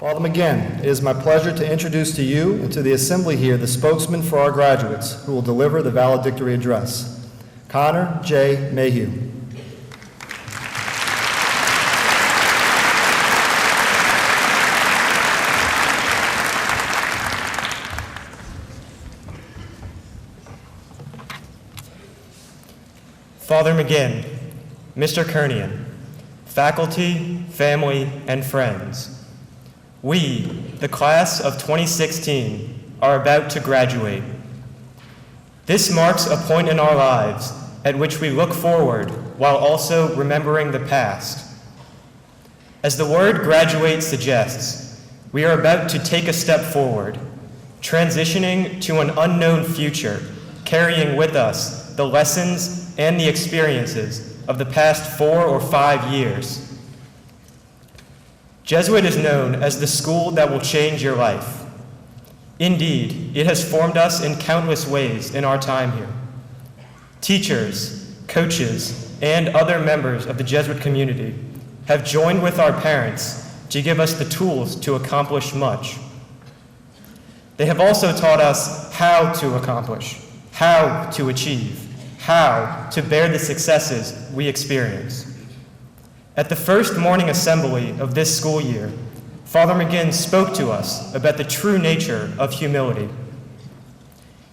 Father McGinn, it is my pleasure to introduce to you and to the assembly here the spokesman for our graduates who will deliver the valedictory address. Connor J. Mayhew. Father McGinn, Mr. Kernian, faculty, family, and friends, we, the class of 2016, are about to graduate. This marks a point in our lives at which we look forward while also remembering the past. As the word graduate suggests, we are about to take a step forward, transitioning to an unknown future, carrying with us the lessons and the experiences of the past 4 or 5 years. Jesuit is known as the school that will change your life. Indeed, it has formed us in countless ways in our time here. Teachers, coaches, and other members of the Jesuit community have joined with our parents to give us the tools to accomplish much. They have also taught us how to accomplish, how to achieve, how to bear the successes we experience. At the first morning assembly of this school year, Father McGinn spoke to us about the true nature of humility.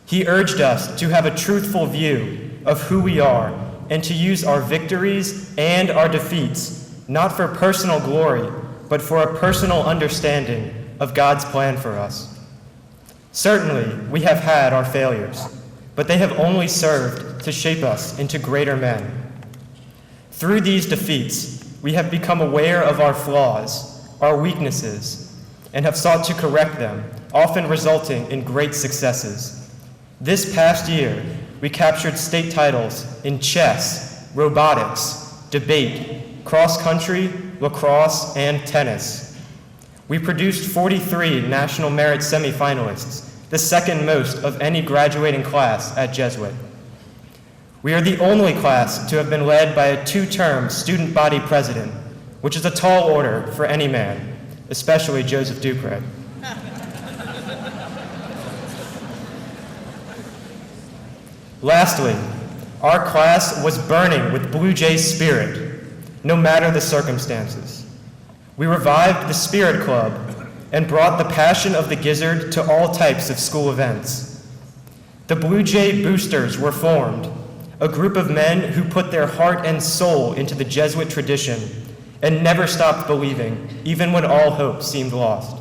He urged us to have a truthful view of who we are and to use our victories and our defeats not for personal glory, but for a personal understanding of God's plan for us. Certainly, we have had our failures, but they have only served to shape us into greater men. Through these defeats, we have become aware of our flaws, our weaknesses, and have sought to correct them, often resulting in great successes. This past year, we captured state titles in chess, robotics, debate, cross-country, lacrosse, and tennis. We produced 43 National Merit semifinalists, the second most of any graduating class at Jesuit. We are the only class to have been led by a 2-term student body president, which is a tall order for any man, especially Joseph Dupre. Lastly, our class was burning with Blue Jay spirit, no matter the circumstances. We revived the Spirit Club and brought the passion of the gizzard to all types of school events. The Blue Jay Boosters were formed, a group of men who put their heart and soul into the Jesuit tradition and never stopped believing, even when all hope seemed lost.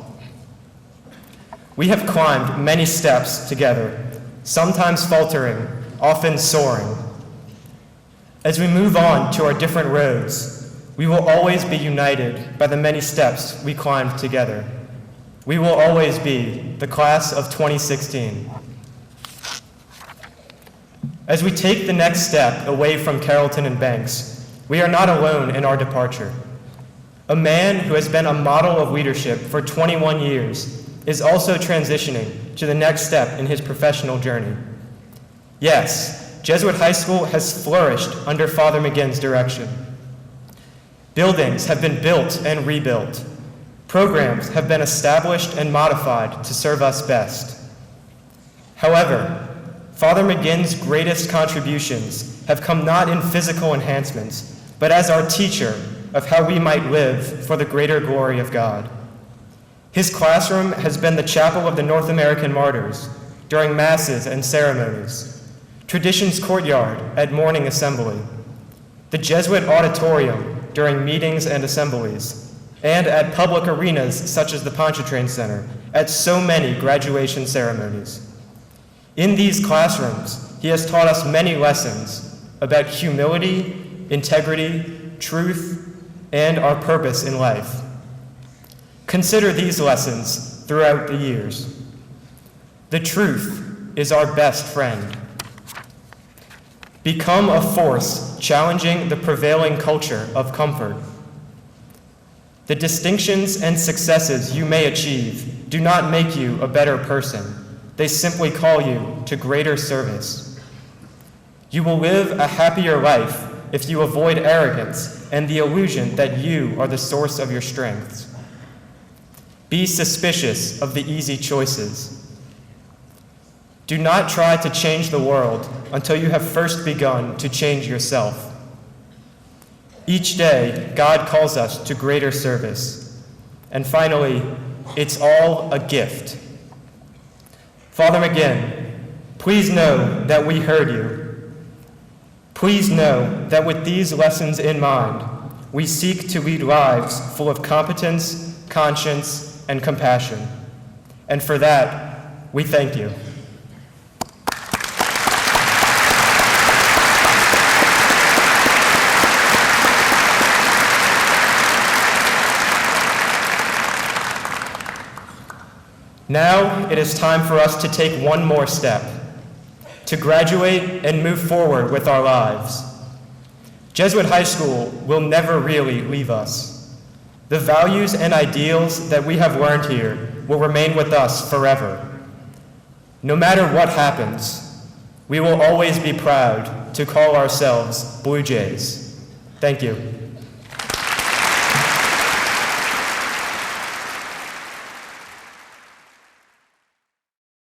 We have climbed many steps together, sometimes faltering, often soaring. As we move on to our different roads, we will always be united by the many steps we climbed together. We will always be the class of 2016. As we take the next step away from Carrollton and Banks, we are not alone in our departure. A man who has been a model of leadership for 21 years is also transitioning to the next step in his professional journey. Yes, Jesuit High School has flourished under Father McGinn's direction. Buildings have been built and rebuilt. Programs have been established and modified to serve us best. However, Father McGinn's greatest contributions have come not in physical enhancements, but as our teacher of how we might live for the greater glory of God. His classroom has been the chapel of the North American martyrs during masses and ceremonies, Tradition's courtyard at morning assembly, the Jesuit auditorium during meetings and assemblies, and at public arenas such as the Pontchartrain Center at so many graduation ceremonies. In these classrooms, he has taught us many lessons about humility, integrity, truth, and our purpose in life. Consider these lessons throughout the years. The truth is our best friend. Become a force challenging the prevailing culture of comfort. The distinctions and successes you may achieve do not make you a better person. They simply call you to greater service. You will live a happier life if you avoid arrogance and the illusion that you are the source of your strengths. Be suspicious of the easy choices. Do not try to change the world until you have first begun to change yourself. Each day, God calls us to greater service. And finally, it's all a gift. Father McGinn, please know that we heard you. Please know that with these lessons in mind, we seek to lead lives full of competence, conscience, and compassion. And for that, we thank you. Now it is time for us to take one more step, to graduate and move forward with our lives. Jesuit High School will never really leave us. The values and ideals that we have learned here will remain with us forever. No matter what happens, we will always be proud to call ourselves Blue Jays. Thank you.